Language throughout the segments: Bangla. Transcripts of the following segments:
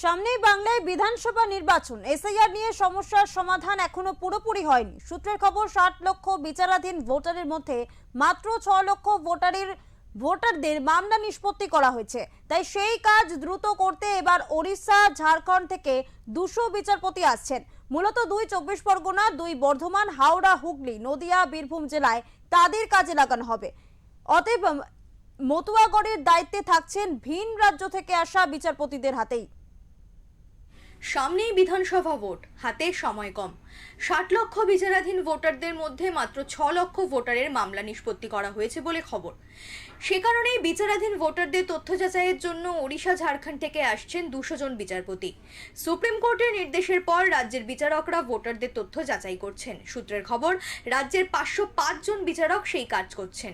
সামনেই বাংলায় বিধানসভা নির্বাচন। এসআইআর নিয়ে সমস্যার সমাধান এখনো পুরোপুরি হয়নি। সূত্রের খবর 60 লক্ষ বিচারাধীন ভোটারের মধ্যে মাত্র 6 লক্ষ ভোটারদের মামলা নিষ্পত্তি করা হয়েছে। তাই সেই কাজ দ্রুত করতে এবার ওড়িশা, ঝাড়খণ্ড থেকে 200 বিচারপতি আসছেন। মূলত 2 চব্বিশ পরগনা, 2 বর্ধমান, হাওড়া, হুগলি, নদিয়া, বীরভূম জেলায় তাদের কাজে লাগানো হবে। অতএব মতুয়াগড়ের দায়িত্বে থাকছেন ভিন রাজ্য থেকে আসা বিচারপতিদের হাতেই। সামনেই বিধানসভা ভোট, হাতে সময় কম। 60 লক্ষ বিচারাধীন ভোটারদের মধ্যে মাত্র 6 লক্ষ ভোটারের মামলা নিষ্পত্তি করা হয়েছে বলে খবর। সে কারণেই বিচারাধীন ভোটারদের তথ্য যাচাইয়ের জন্য ওড়িশা, ঝাড়খণ্ড থেকে আসছেন 200 জন বিচারপতি। সুপ্রিম কোর্টের নির্দেশের পর রাজ্যের বিচারকরা ভোটারদের তথ্য যাচাই করছেন। সূত্রের খবর, রাজ্যের 505 জন বিচারক সেই কাজ করছেন।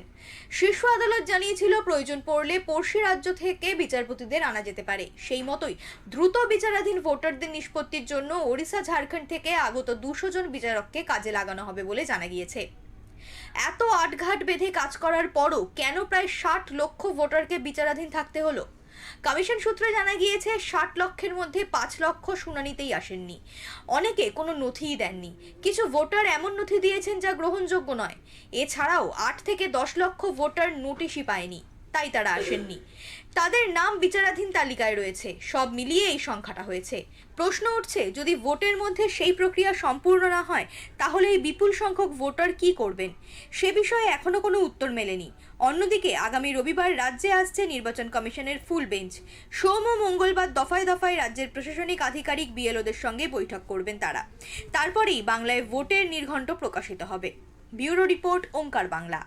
শীর্ষ আদালত জানিয়েছিল প্রয়োজন পড়লে পড়শি রাজ্য থেকে বিচারপতিদের আনা যেতে পারে। সেই মতোই দ্রুত বিচারাধীন ভোটারদের নিষ্পত্তির জন্য ওড়িশা, ঝাড়খণ্ড থেকে আগত 200 জন বিচারককে কাজে লাগানো হবে বলে জানা গিয়েছে। এত আটঘাট বেঁধে কাজ করার পরও কেন প্রায় 60 লক্ষ ভোটারকে বিচারাধীন থাকতে হলো? কমিশন সূত্রে জানা গিয়েছে 60 লক্ষের মধ্যে 5 লক্ষ শুনানিতেই আসেননি। অনেকে কোনো নথিই দেননি। কিছু ভোটার এমন নথি দিয়েছেন যা গ্রহণযোগ্য নয়। এছাড়াও 8 থেকে 10 লক্ষ ভোটার নোটিশই পায়নি, তাই তারা আসেননি। তাদের নাম বিচারাধীন তালিকায় রয়েছে। সব মিলিয়ে এই সংখ্যাটা হয়েছে। প্রশ্ন উঠছে, যদি ভোটের মধ্যে সেই প্রক্রিয়া সম্পূর্ণ না হয় তাহলে এই বিপুল সংখ্যক ভোটার কি করবেন? সে বিষয়ে এখনো কোনো উত্তর মেলেনি। অন্যদিকে আগামী রবিবার রাজ্যে আসছে নির্বাচন কমিশনের ফুল বেঞ্চ। সোম ও মঙ্গলবার দফায় দফায় রাজ্যের প্রশাসনিক আধিকারিক বিএলওদের সঙ্গে বৈঠক করবেন তারা। তারপরেই বাংলায় ভোটের নির্ঘণ্ট প্রকাশিত হবে। ব্যুরো রিপোর্ট, ওঙ্কার বাংলা।